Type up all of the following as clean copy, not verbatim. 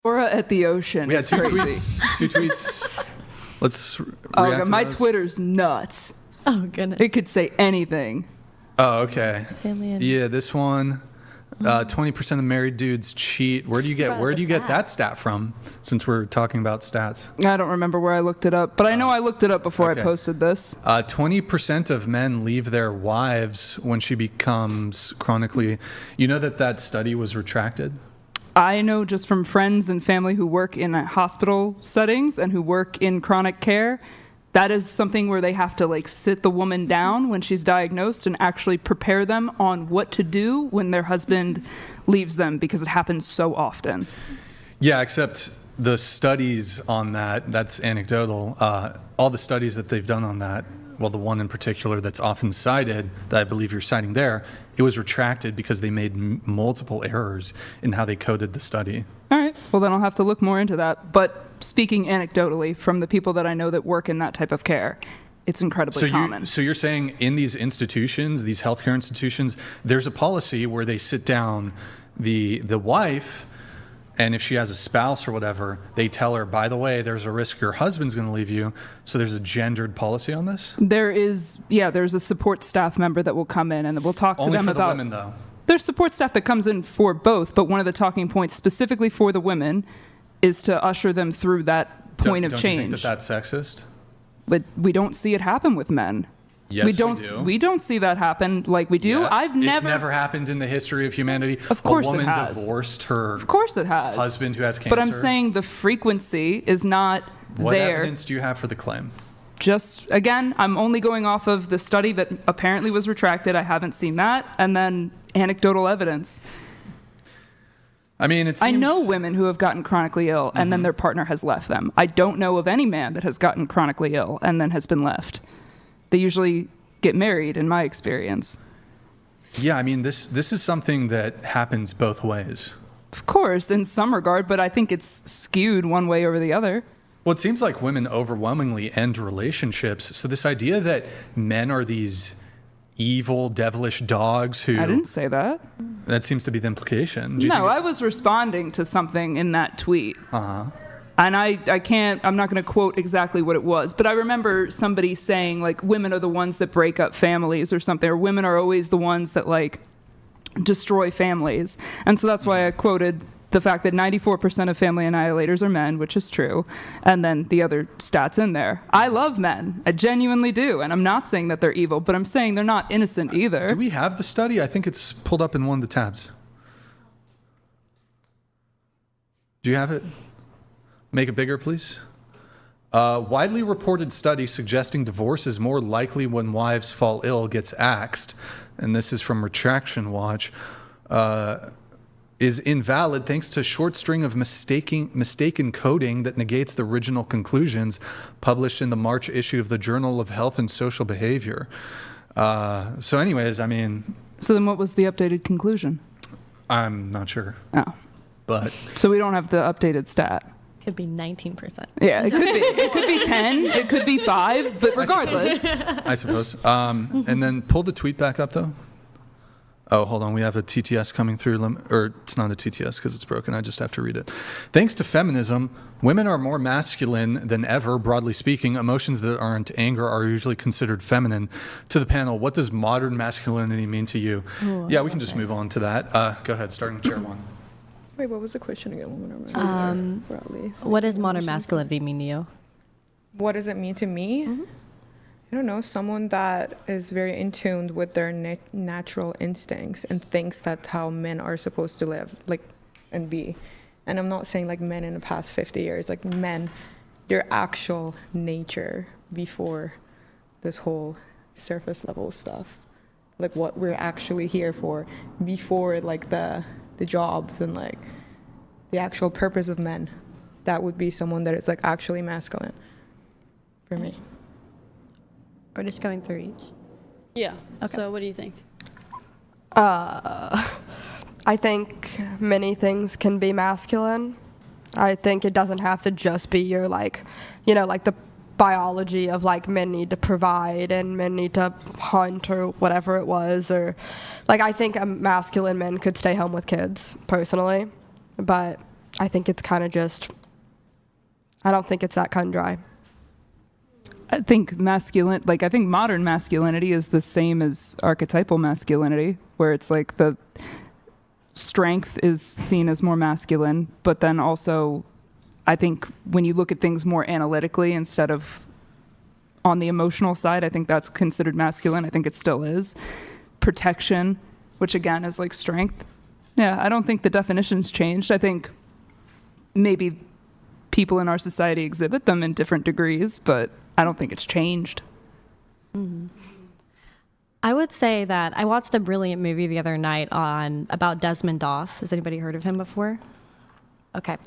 Aura at the ocean. We had is two crazy. tweets. Two tweets. Let's react Oh, to my those. Twitter's nuts. Oh, goodness. It could say anything. Oh, okay. Family and- Yeah, this one. 20% of married dudes cheat. Where do you get that stat from? Since we're talking about stats, I don't remember where I looked it up, but I know I looked it up before okay. I posted this. 20% of men leave their wives when she becomes chronically. You know that study was retracted. I know just from friends and family who work in hospital settings and who work in chronic care, that is something where they have to like sit the woman down when she's diagnosed and actually prepare them on what to do when their husband leaves them, because it happens so often. Yeah, except the studies on that's anecdotal. All the studies that they've done on that, well, the one in particular that's often cited, that I believe you're citing there, it was retracted because they made multiple errors in how they coded the study. All right, well then I'll have to look more into that. But speaking anecdotally from the people that I know that work in that type of care, it's incredibly common. So you're saying in these institutions, these healthcare institutions, there's a policy where they sit down the wife, and if she has a spouse or whatever, they tell her, by the way, there's a risk your husband's going to leave you. So there's a gendered policy on this? There's a support staff member that will come in and we'll talk to Only them for about. the women, though. There's support staff that comes in for both, but one of the talking points specifically for the women is to usher them through that point of don't change. you think that's sexist? But we don't see it happen with men. Yes, we don't. We don't see that happen like we do. Yeah. It's It's never happened in the history of humanity. Of course a woman it has. divorced her Of course it has. husband who has cancer. But I'm saying the frequency is not what there. evidence do you have for the claim? Just, again, I'm only going off of the study that apparently was retracted. I haven't seen that. And then anecdotal evidence. I mean, it seems... I know women who have gotten chronically ill and then their partner has left them. I don't know of any man that has gotten chronically ill and then has been left. They usually get married, in my experience. Yeah, I mean, this is something that happens both ways. Of course, in some regard, but I think it's skewed one way over the other. Well, it seems like women overwhelmingly end relationships. So this idea that men are these evil, devilish dogs who... I didn't say that. That seems to be the implication. Do you No, think I was responding to something in that tweet. Uh-huh. And I'm not going to quote exactly what it was, but I remember somebody saying, like, women are the ones that break up families or something, or women are always the ones that, like, destroy families. And so that's why I quoted the fact that 94% of family annihilators are men, which is true, and then the other stats in there. I love men. I genuinely do, and I'm not saying that they're evil, but I'm saying they're not innocent either. Do we have the study? I think it's pulled up in one of the tabs. Do you have it? Make it bigger, please. Widely reported study suggesting divorce is more likely when wives fall ill gets axed, and this is from Retraction Watch, is invalid thanks to a short string of mistaken coding that negates the original conclusions published in the March issue of the Journal of Health and Social Behavior. So anyways, I mean... So then what was the updated conclusion? I'm not sure. Oh. But... So we don't have the updated stat. Could be 19%. Yeah, it could be. It could be 10. It could be 5. But regardless. I suppose. And then pull the tweet back up, though. Oh, hold on. We have a TTS coming through. Or it's not a TTS because it's broken. I just have to read it. Thanks to feminism, women are more masculine than ever, broadly speaking. Emotions that aren't anger are usually considered feminine. To the panel, what does modern masculinity mean to you? Ooh, yeah, we can just move on to that. Go ahead, starting chair one. Wait, what was the question again? Broadly, what does modern masculinity mean to you? What does it mean to me? Mm-hmm. I don't know, someone that is very in tune with their natural instincts and thinks that's how men are supposed to live, like, and be. And I'm not saying like men in the past 50 years, like men, their actual nature before this whole surface level stuff, like what we're actually here for before like the jobs and like the actual purpose of men. That would be someone that is like actually masculine for me. Or just going through each? Yeah. Okay. So what do you think? I think many things can be masculine. I think it doesn't have to just be your like, you know, like the biology of like men need to provide and men need to hunt or whatever it was, or like I think a masculine men could stay home with kids personally, but I think it's kind of just, I don't think it's that cut and dry. I think I think modern masculinity is the same as archetypal masculinity, where it's like the strength is seen as more masculine, but then also I think when you look at things more analytically instead of on the emotional side, I think that's considered masculine. I think it still is. Protection, which again is like strength. Yeah, I don't think the definition's changed. I think maybe people in our society exhibit them in different degrees, but I don't think it's changed. Mm-hmm. I would say that I watched a brilliant movie the other night about Desmond Doss. Has anybody heard of him before? Okay.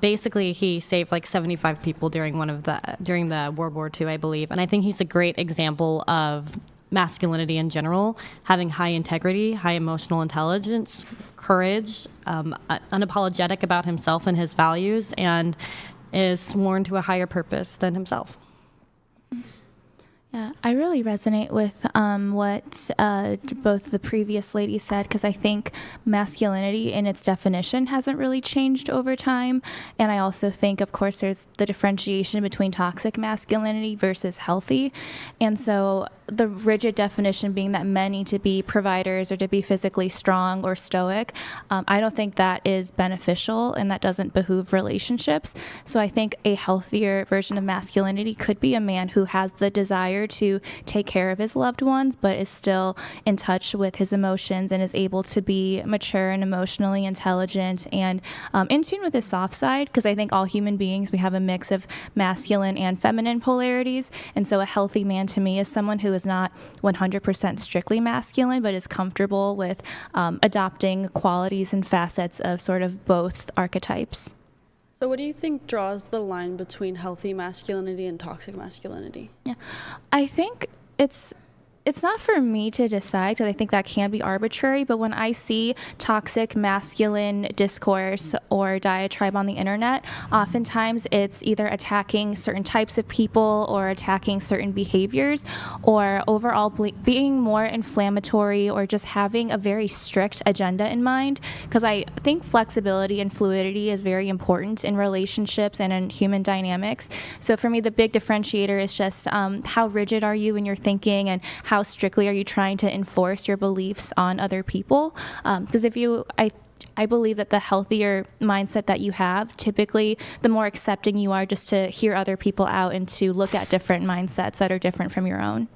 Basically, he saved like 75 people during the World War II, I believe. And I think he's a great example of masculinity in general, having high integrity, high emotional intelligence, courage, unapologetic about himself and his values, and is sworn to a higher purpose than himself. Yeah, I really resonate with what both the previous ladies said, because I think masculinity in its definition hasn't really changed over time. And I also think, of course, there's the differentiation between toxic masculinity versus healthy. And so the rigid definition being that men need to be providers or to be physically strong or stoic, I don't think that is beneficial, and that doesn't behoove relationships. So I think a healthier version of masculinity could be a man who has the desire to take care of his loved ones, but is still in touch with his emotions and is able to be mature and emotionally intelligent and in tune with his soft side, because I think all human beings, we have a mix of masculine and feminine polarities. And so a healthy man to me is someone who is not 100% strictly masculine, but is comfortable with adopting qualities and facets of sort of both archetypes. So what do you think draws the line between healthy masculinity and toxic masculinity? Yeah, I think it's not for me to decide, because I think that can be arbitrary, but when I see toxic masculine discourse or diatribe on the internet, oftentimes it's either attacking certain types of people or attacking certain behaviors, or overall being more inflammatory or just having a very strict agenda in mind, because I think flexibility and fluidity is very important in relationships and in human dynamics. So for me, the big differentiator is just how rigid are you in your thinking, and how strictly are you trying to enforce your beliefs on other people? Because I believe that the healthier mindset that you have, typically the more accepting you are just to hear other people out and to look at different mindsets that are different from your own.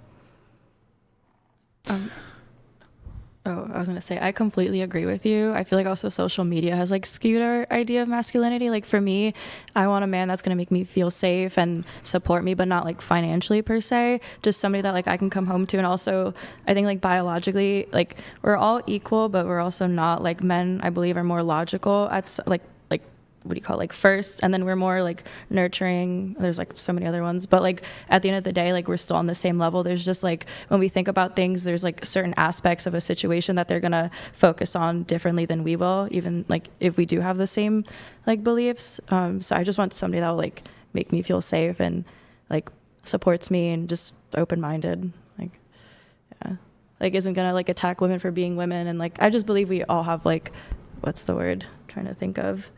I was going to say, I completely agree with you. I feel like also social media has like skewed our idea of masculinity. Like for me, I want a man that's going to make me feel safe and support me, but not like financially per se, just somebody that like I can come home to. And also I think like biologically, like we're all equal, but we're also not. Like men, I believe, are more logical at like what do you call it, like first, and then we're more like nurturing. There's like so many other ones, but like at the end of the day, like we're still on the same level. There's just like when we think about things, there's like certain aspects of a situation that they're gonna focus on differently than we will, even like if we do have the same like beliefs. So I just want somebody that will like make me feel safe and like supports me and just open-minded, like yeah, like isn't gonna like attack women for being women. And like I just believe we all have like, what's the word I'm trying to think of,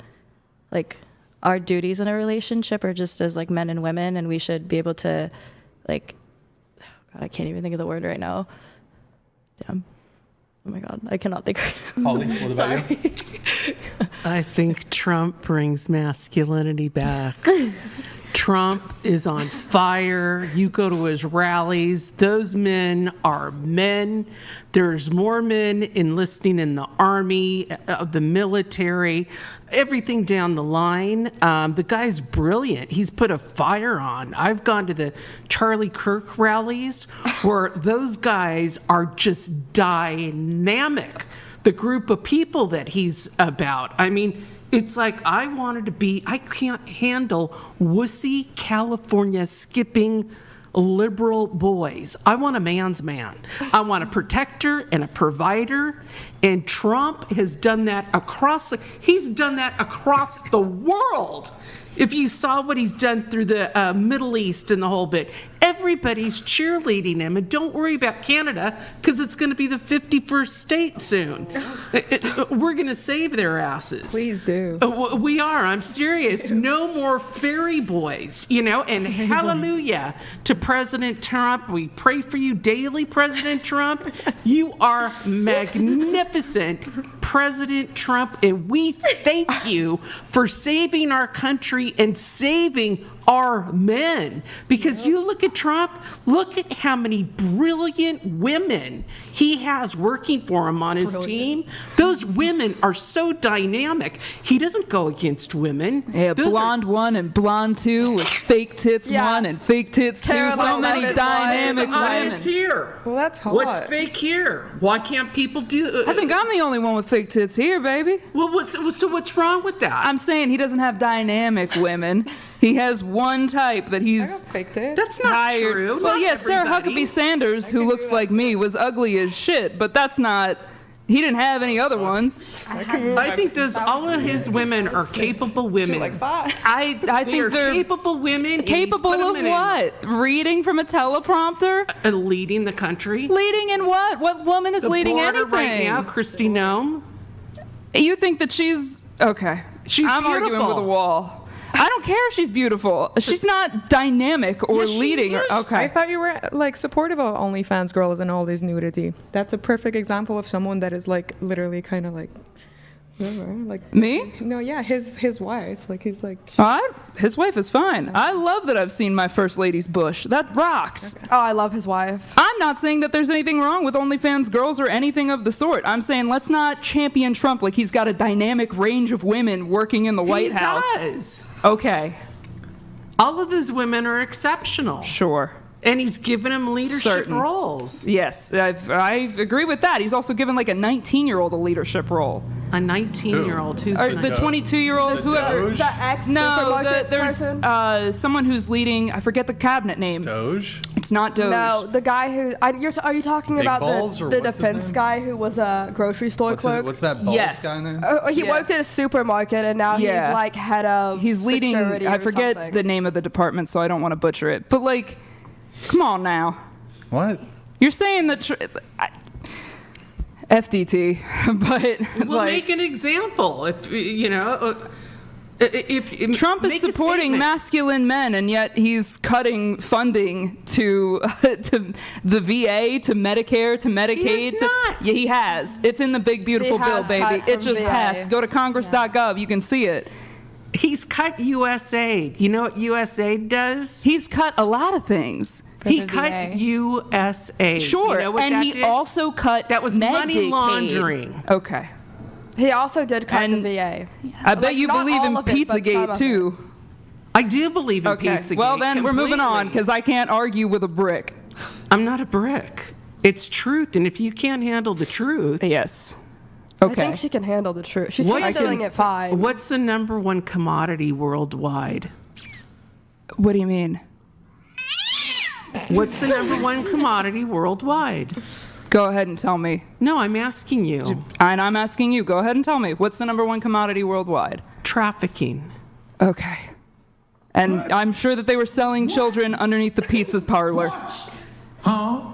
like our duties in a relationship are just as like men and women, and we should be able to like, oh God, I can't even think of the word right now. Damn. Oh my God, I cannot think right now. Holly, what about you? I think Trump brings masculinity back. Trump is on fire. You go to his rallies. Those men are men. There's more men enlisting in the army, the military, everything down the line. The guy's brilliant. He's put a fire on. I've gone to the Charlie Kirk rallies where those guys are just dynamic. The group of people that he's about. I mean, it's like I can't handle wussy California skipping liberal boys. I want a man's man. I want a protector and a provider And Trump has done that across the world. If you saw what he's done through the Middle East and the whole bit, everybody's cheerleading him. And don't worry about Canada, because it's going to be the 51st state soon. We're going to save their asses. Please do. We are. I'm serious. No more fairy boys, and hallelujah to President Trump. We pray for you daily, President Trump. You are magnificent, President Trump, and we thank you for saving our country and saving our men. Because you look at Trump, look at how many brilliant women he has working for him on his team. Those women are so dynamic. He doesn't go against women. Yeah, blonde 1 and blonde 2 with fake tits 1 and fake tits 2. So Caroline many Levitt dynamic women. It's here. Well, that's hot. What's fake here? Why can't people do? I think I'm the only one with fake tits here, baby. Well, what's wrong with that? I'm saying he doesn't have dynamic women. He has one type that he's faked it. That's not hired. true. Well, Not yes, Sarah everybody. Huckabee Sanders, who looks like me, was ugly as shit, but that's not. He didn't have any other ones. I think all of his women are capable women. Like that. I They think are they're capable women. and he's capable put 'em of in what? Reading from a teleprompter? leading the country. Leading in what? What woman is The leading border anything? right now, Kristi Noem. You think that she's okay? She's I'm arguing beautiful. with a wall. I don't care if she's beautiful. She's not dynamic or Yes, she leading. is. Okay. I thought you were like supportive of OnlyFans girls and all this nudity. That's a perfect example of someone that is like literally kind of like, whatever, like Me? No, yeah, his wife. Like he's like. His wife is fine. I love that I've seen my first lady's bush. That rocks. Oh, I love his wife. I'm not saying that there's anything wrong with OnlyFans girls or anything of the sort. I'm saying let's not champion Trump like he's got a dynamic range of women working in the White House. He does. Okay, All of those women are exceptional. sure. And he's given them leadership Certain. roles. Yes, I agree with that. He's also given like a 19-year-old a leadership role. A 19-year-old who's Or the the 22-year-old, The whoever. Doge? The ex No, supermarket there's person. someone who's leading. I forget the cabinet name. Doge? It's not Doge. No, the guy who are you talking Big about Balls, or the what's his defense name? guy who was a grocery store clerk? What's that balls Yes. guy name? He Yeah. worked at a supermarket and now Yeah. he's like head of He's leading. security I or forget something. the name of the department, so I don't want to butcher it. But like, come on now. What? You're saying that FDT, but We'll like make an example. If Trump is make a supporting statement. masculine men, and yet he's cutting funding to to the VA, to Medicare, to Medicaid. has to- not. Yeah, he has. It's in the big beautiful He bill, has baby. cut It from just VA. passed. Go to Congress.gov. You can see it. He's cut USAID. You know what USAID does? He's cut a lot of things. He the cut VA. USAID. Sure, You know what and that he did? also cut That was money Medicaid. laundering. Okay. He also did cut And- the VA. I bet Like, you not believe all in of it, but some Pizzagate of too. I do believe in Okay. Pizzagate. Well, then we're moving on completely. because I can't argue with a brick. I'm not a brick. It's truth, and if you can't handle the truth, Yes. I Okay. think she can handle the truth. She's What- handling it fine. what's the number one commodity worldwide? What do you mean? What's the number one commodity worldwide? Go ahead and tell me. No, I'm asking you. And I'm asking you. Go ahead and tell me. What's the number one commodity worldwide? Trafficking. Okay. And I'm sure that they were selling children underneath the pizza parlor.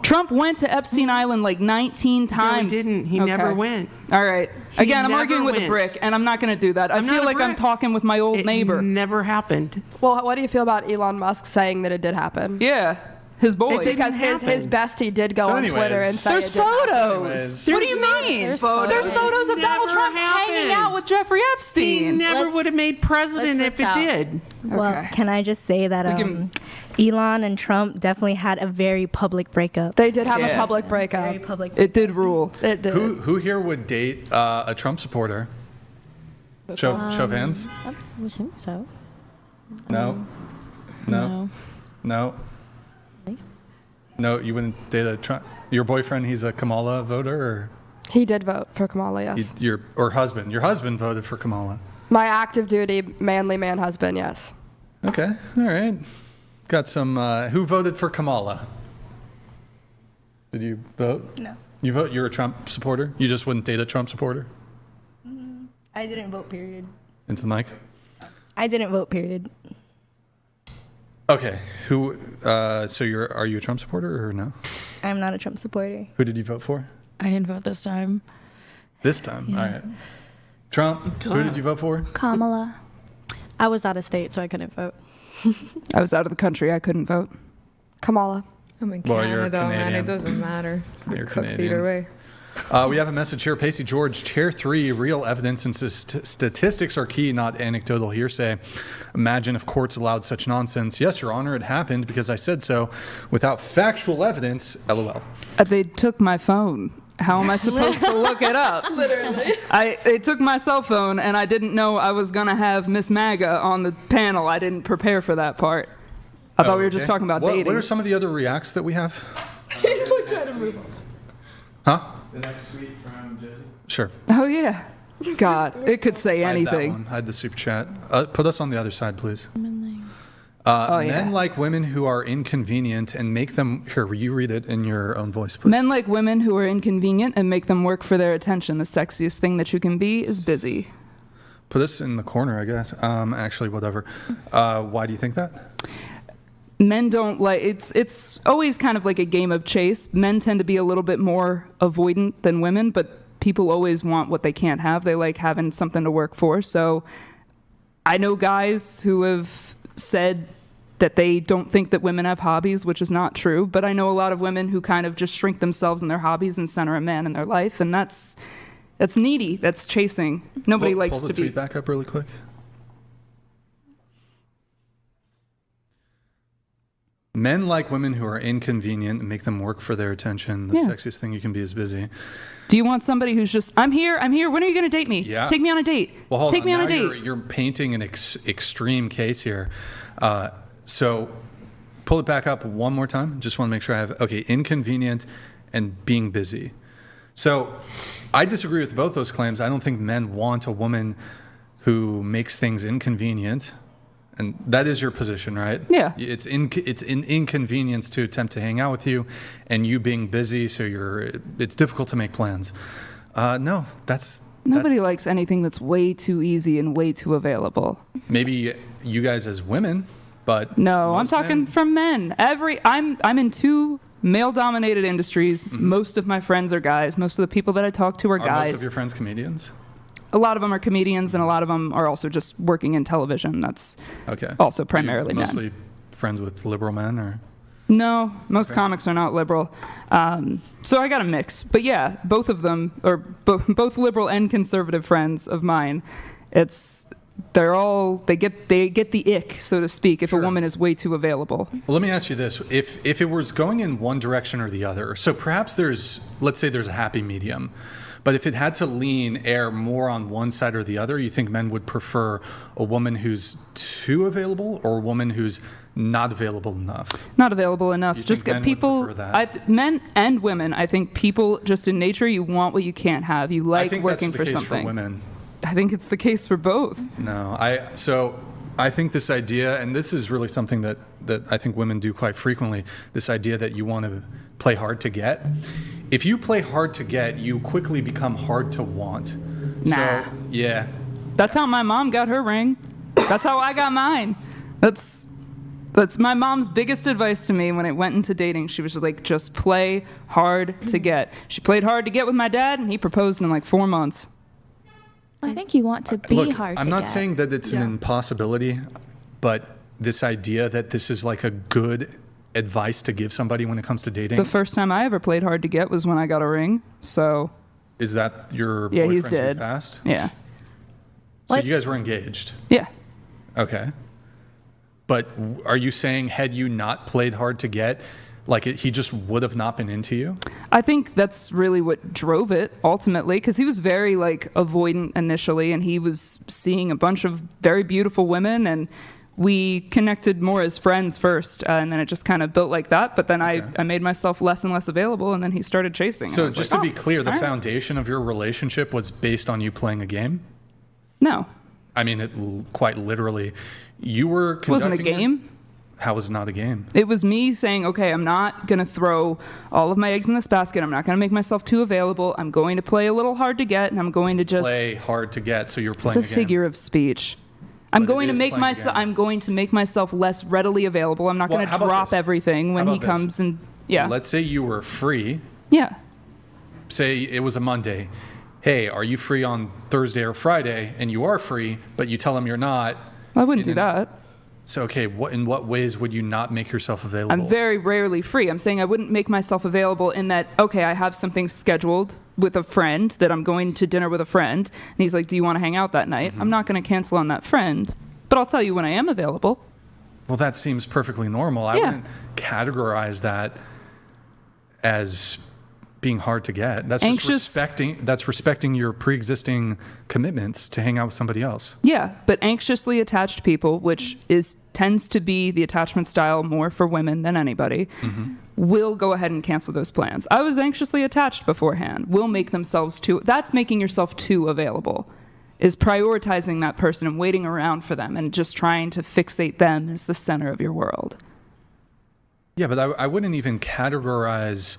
Trump went to Epstein Island like 19 No, times. he didn't. He Okay. never went. All right. He Again, I'm never arguing with a went. brick, and I'm not going to do that. I I'm not feel a like I'm brick. talking with my old It neighbor. never happened. Well, what do you feel about Elon Musk saying that it did happen? Yeah. His boy. It didn't Because his happen. bestie did go So on Twitter anyways, and say There's it did happen. photos. Anyways. What do you mean? There's There's photos of It Donald never Trump hanging happened. out with Jeffrey He Epstein. never Let's- would have made president let's if it out. did. Well, Okay. can I just say that We can- Elon and Trump definitely had a very public breakup. They did have Yeah. a public breakup. Very public. It did rule. It did. Who here would date a Trump supporter? Show of hands. I assume so. No. No. No. Me? No, you wouldn't date a Trump. Your boyfriend, he's a Kamala voter, or He did vote for Kamala, yes. your husband. Your husband voted for Kamala. My active duty manly man husband, yes. Okay, all right. Got some. Who voted for Kamala? Did you vote? No. You're a Trump supporter? You just wouldn't date a Trump supporter? I didn't vote, period. Into the mic? I didn't vote, period. Okay. So are you a Trump supporter or no? I'm not a Trump supporter. Who did you vote for? I didn't vote this time. This time? Yeah. All right. Trump, who did you vote for? Kamala. I was out of state, so I couldn't vote. I was out of the country. I couldn't vote. Kamala. I'm in Well, you're Canada, man. Canadian. It doesn't matter. You're We're cooked Canadian. either way. We have a message here. Pacey George, Chair 3, real evidence and statistics are key, not anecdotal hearsay. Imagine if courts allowed such nonsense. Yes, Your Honor, it happened because I said so. Without factual evidence, LOL. They took my phone. How am I supposed to look it up? Literally. They took my cell phone, and I didn't know I was going to have Miss MAGA on the panel. I didn't prepare for that part. I thought we were just talking about dating. What are some of the other reacts that we have? He's like trying to move on. Huh? The next tweet from Josie. Sure. Oh, yeah. God, it could say I had that anything. one. I had the super chat. Put us on the other side, please. Oh, yeah. Men like women who are inconvenient and make them... Here, you read it in your own voice, please. Men like women who are inconvenient and make them work for their attention. The sexiest thing that you can be is busy. Put us in the corner, I guess. Actually, whatever. Why do you think that? Men don't like... It's always kind of like a game of chase. Men tend to be a little bit more avoidant than women, but people always want what they can't have. They like having something to work for. So I know guys who have said that they don't think that women have hobbies, which is not true. But I know a lot of women who kind of just shrink themselves in their hobbies and center a man in their life. And that's needy. That's chasing. Nobody likes pull to the be... tweet back up really quick. Men like women who are inconvenient and make them work for their attention. The sexiest thing you can be is busy. Do you want somebody who's just, I'm here. When are you going to date me? Yeah. Take me on a date. Well, hold Take on. me on Now a date. You're painting an extreme case here. So pull it back up one more time. Just want to make sure I have, okay, inconvenient and being busy. So I disagree with both those claims. I don't think men want a woman who makes things inconvenient. And that is your position, right? Yeah. It's an inconvenience to attempt to hang out with you, and you being busy, so it's difficult to make plans. No, Nobody likes anything that's way too easy and way too available. Maybe you guys as women, but no, I'm most talking men. from men. I'm in two male-dominated industries. Mm-hmm. Most of my friends are guys. Most of the people that I talk to are guys. Most of your friends comedians? A lot of them are comedians, and a lot of them are also just working in television. That's also primarily men. Mostly friends with liberal men, or? No, most comics are not liberal. So I got a mix. But yeah, both of them, or both liberal and conservative friends of mine, they get the ick, so to speak, if a woman is way too available. Well, let me ask you this. If it was going in one direction or the other, so perhaps let's say there's a happy medium. But if it had to err more on one side or the other, you think men would prefer a woman who's too available or a woman who's not available enough? Not available enough. You Just think get men would people, prefer that? men and women. I think people just in nature, you want what you can't have. You like working for something. For women. I think it's the case for both. No, I think this idea, and this is really something that I think women do quite frequently, this idea that you want to play hard to get. If you play hard to get, you quickly become hard to want. Nah. So, yeah. That's how my mom got her ring. That's how I got mine. That's my mom's biggest advice to me when it went into dating. She was like, just play hard to get. She played hard to get with my dad, and he proposed in like 4 months. I think you want to be Look, hard to I'm not get. saying that it's an impossibility, but this idea that this is like a good advice to give somebody when it comes to dating. The first time I ever played hard to get was when I got a ring. So. Is that your Yeah, boyfriend he's who dead. passed? Yeah. So you guys were engaged? Yeah. Okay. But are you saying had you not played hard to get, he just would have not been into you? I think that's really what drove it ultimately, because he was very avoidant initially, and he was seeing a bunch of very beautiful women, and we connected more as friends first, and then it just kind of built like that. But then I made myself less and less available, and then he started chasing. So just to be clear, the foundation of your relationship was based on you playing a game? No. I mean, quite literally, you were conducting... It wasn't a game. How was it not a game? It was me saying, okay, I'm not going to throw all of my eggs in this basket. I'm not going to make myself too available. I'm going to play a little hard to get, and I'm going to just Play hard to get, so you're playing It's a figure of speech. I'm going to make myself less readily available. I'm not going to drop everything when he comes and Let's say you were free. Yeah. Say it was a Monday. Hey, are you free on Thursday or Friday? And you are free, but you tell him you're not. I wouldn't do that. So, okay, in what ways would you not make yourself available? I'm very rarely free. I'm saying I wouldn't make myself available in that, okay, I have something scheduled with a friend that I'm going to dinner with a friend. And he's like, do you want to hang out that night? I'm not going to cancel on that friend, but I'll tell you when I am available. Well, that seems perfectly normal. I wouldn't categorize that as being hard to get. That's just respecting your pre-existing commitments to hang out with somebody else. Yeah, but anxiously attached people, which tends to be the attachment style more for women than anybody, will go ahead and cancel those plans. I was anxiously attached beforehand. Will make themselves that's making yourself too available, is prioritizing that person and waiting around for them and just trying to fixate them as the center of your world. Yeah, but I wouldn't even categorize,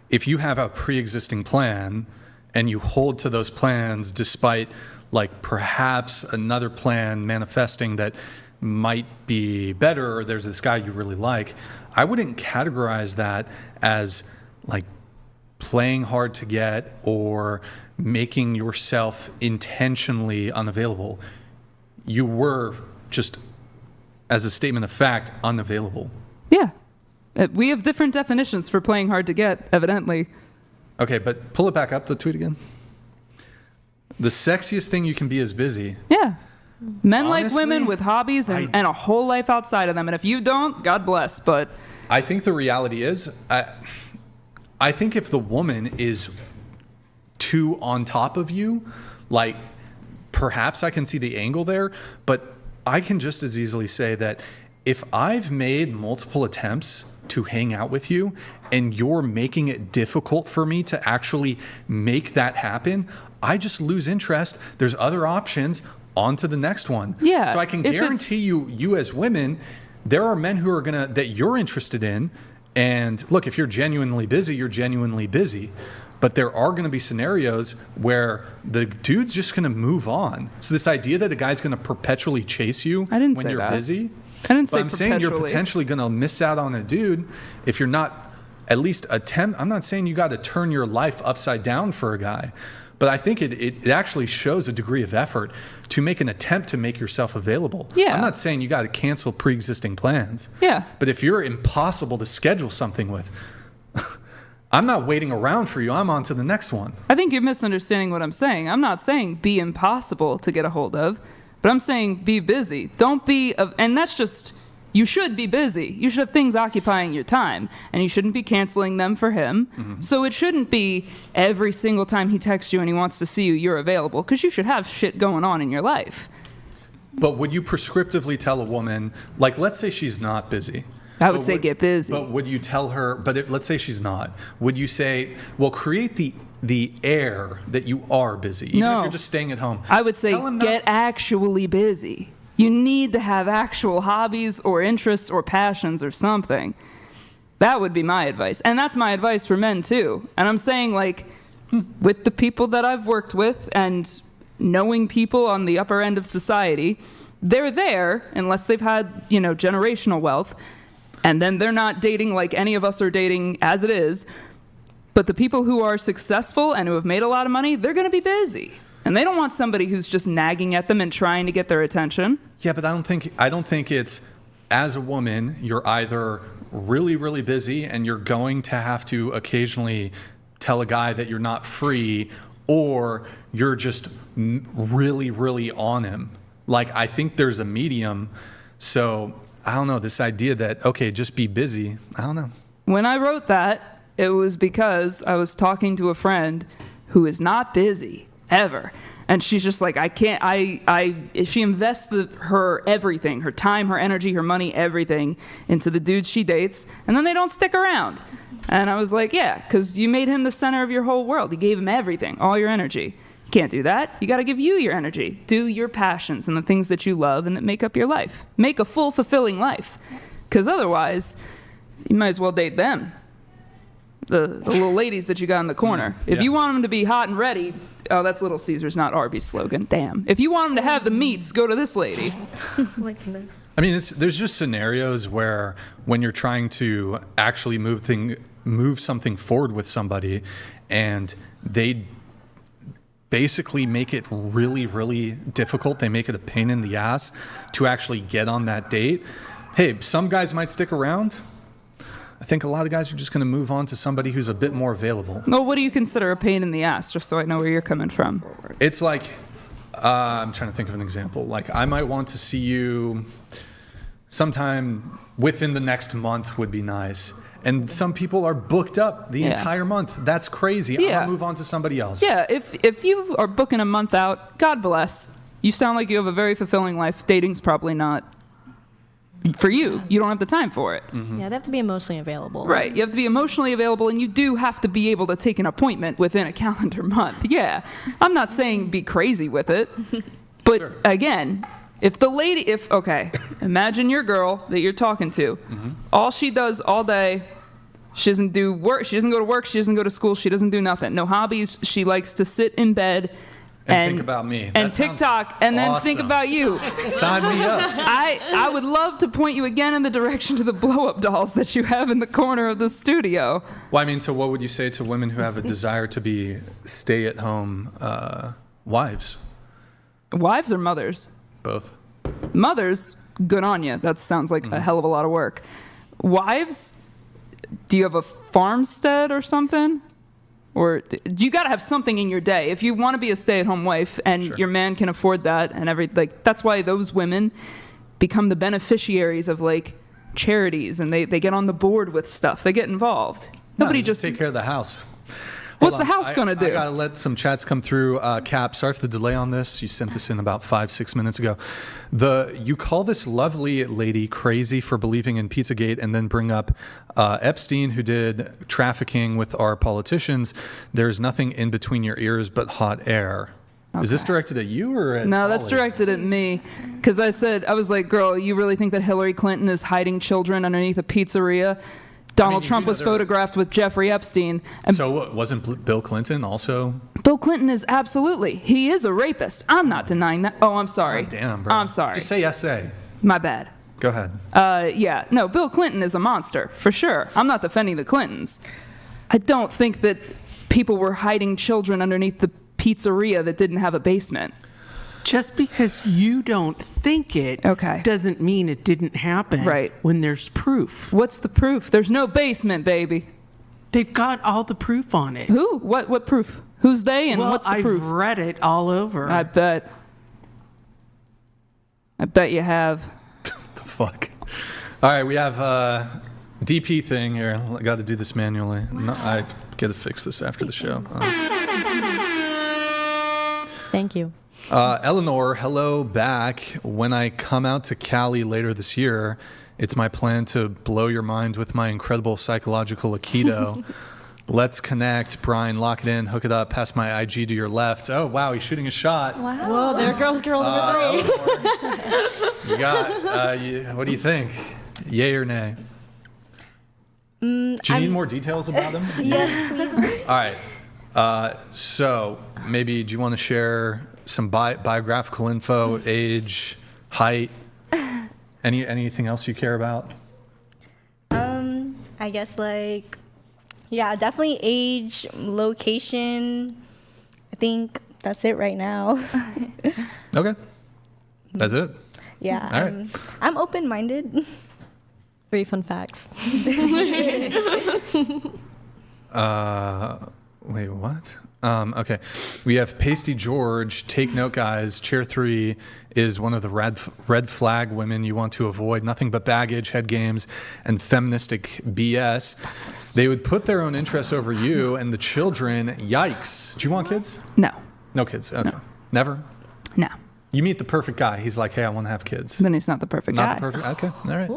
if you have a pre-existing plan and you hold to those plans despite like perhaps another plan manifesting that might be better, or there's this guy you really like, I wouldn't categorize that as like playing hard to get or making yourself intentionally unavailable. You were just, as a statement of fact, unavailable. Yeah. We have different definitions for playing hard to get, evidently. Okay, but pull it back up, the tweet again. The sexiest thing you can be is busy. Yeah. Men Honestly, like women with hobbies and a whole life outside of them. And if you don't, God bless. But I think the reality is, I think if the woman is too on top of you, like perhaps I can see the angle there, but I can just as easily say that if I've made multiple attempts to hang out with you and you're making it difficult for me to actually make that happen, I just lose interest. There's other options. On to the next one. Yeah. So I can guarantee you as women, there are men who are that you're interested in. And look, if you're genuinely busy, you're genuinely busy. But there are going to be scenarios where the dude's just going to move on. So this idea that a guy's going to perpetually chase you when you're busy, I didn't say I'm saying you're potentially going to miss out on a dude if you're not at least attempt. I'm not saying you got to turn your life upside down for a guy, but I think it actually shows a degree of effort to make an attempt to make yourself available. Yeah. I'm not saying you got to cancel pre-existing plans. Yeah. But if you're impossible to schedule something with, I'm not waiting around for you. I'm on to the next one. I think you're misunderstanding what I'm saying. I'm not saying be impossible to get a hold of, but I'm saying be busy. Don't be, and that's just, you should be busy. You should have things occupying your time, and you shouldn't be canceling them for him. Mm-hmm. So it shouldn't be every single time he texts you and he wants to see you, you're available, because you should have shit going on in your life. But would you prescriptively tell a woman, like, let's say she's not busy. I would say get busy. But would you tell her, let's say she's not, would you say, well, create the air that you are busy, even if you're just staying at home? I would say get actually busy. You need to have actual hobbies or interests or passions or something. That would be my advice. And that's my advice for men too. And I'm saying, like, with the people that I've worked with and knowing people on the upper end of society, they're there unless they've had, generational wealth. And then they're not dating like any of us are dating as it is. But the people who are successful and who have made a lot of money, they're going to be busy. And they don't want somebody who's just nagging at them and trying to get their attention. Yeah, but I don't think it's, as a woman, you're either really, really busy and you're going to have to occasionally tell a guy that you're not free, or you're just really, really on him. Like, I think there's a medium. So I don't know, this idea that, okay, just be busy, I don't know. When I wrote that, it was because I was talking to a friend who is not busy, ever. And she's just like, she invests her everything, her time, her energy, her money, everything into the dudes she dates, and then they don't stick around. And I was like, yeah, because you made him the center of your whole world. You gave him everything, all your energy. You can't do that. You got to give you your energy. Do your passions and the things that you love and that make up your life. Make a full, fulfilling life. Because otherwise, you might as well date them. The little ladies that you got in the corner. If you want them to be hot and ready, oh, that's Little Caesars, not Arby's slogan. Damn. If you want them to have the meats, go to this lady. I mean, there's just scenarios where when you're trying to actually move something forward with somebody, and they basically make it really, really difficult. They make it a pain in the ass to actually get on that date. Hey, some guys might stick around. I think a lot of guys are just going to move on to somebody who's a bit more available. Well, what do you consider a pain in the ass, just so I know where you're coming from? It's like, I'm trying to think of an example. Like, I might want to see you sometime within the next month would be nice. And some people are booked up the entire month. That's crazy. I'm going to move on to somebody else. Yeah, if you are booking a month out, God bless. You sound like you have a very fulfilling life. Dating's probably not for you. You don't have the time for it. Yeah, they have to be emotionally available. Right. You have to be emotionally available, and you do have to be able to take an appointment within a calendar month. Yeah. I'm not saying be crazy with it. But again, okay, imagine your girl that you're talking to. All she does all day, she doesn't do work. She doesn't go to work. She doesn't go to school. She doesn't do nothing. No hobbies. She likes to sit in bed and think about me. And TikTok, and then think about you. Sign me up. I would love to point you again in the direction to the blow-up dolls that you have in the corner of the studio. Well, I mean, so what would you say to women who have a desire to be stay-at-home wives? Wives or mothers? Both. Mothers, good on you. That sounds like a hell of a lot of work. Wives, do you have a farmstead or something? Or you got to have something in your day. If you want to be a stay-at-home wife and your man can afford that and that's why those women become the beneficiaries of like charities, and they get on the board with stuff. They get involved. Nobody just take care of the house. What's the house going to do? I got to let some chats come through. Cap, sorry for the delay on this. You sent this in about 5-6 minutes ago. You call this lovely lady crazy for believing in Pizzagate and then bring up Epstein, who did trafficking with our politicians. There's nothing in between your ears but hot air. Okay. Is this directed at you or at No, that's directed at me. Because I was like, girl, you really think that Hillary Clinton is hiding children underneath a pizzeria? Donald Trump was photographed with Jeffrey Epstein. So wasn't Bill Clinton also? Bill Clinton is absolutely. He is a rapist. I'm not denying that. Oh, I'm sorry. Oh, damn, bro. I'm sorry. Just say SA. My bad. Go ahead. Yeah. No, Bill Clinton is a monster, for sure. I'm not defending the Clintons. I don't think that people were hiding children underneath the pizzeria that didn't have a basement. Just because you don't think it doesn't mean it didn't happen when there's proof. What's the proof? There's no basement, baby. They've got all the proof on it. Who? What proof? Who's they and what's the proof? I've read it all over. I bet you have. The fuck? All right, we have DP thing here. I got to do this manually. No, I got to fix this after the show. Thank you. Eleanor, hello back. When I come out to Cali later this year, it's my plan to blow your mind with my incredible psychological Aikido. Let's connect. Brian, lock it in, hook it up, pass my IG to your left. Oh, wow, he's shooting a shot. Wow. Whoa, there goes girl number 3. You got, what do you think? Yay or nay? Do you need more details about him? Yes, please. All right. So maybe do you want to share some biographical info, age, height, anything else you care about? I guess definitely age, location. I think that's it right now. Okay. That's it? Yeah. All right. I'm open-minded. 3 fun facts. Wait, what? Okay. We have Pasty George. Take note, guys. Chair 3 is one of the red flag women you want to avoid. Nothing but baggage, head games, and feministic BS. They would put their own interests over you and the children. Yikes. Do you want kids? No. No kids. Okay. No. Never? No. You meet the perfect guy. He's like, hey, I want to have kids. Then he's not the perfect guy. Not the perfect. Okay. All right.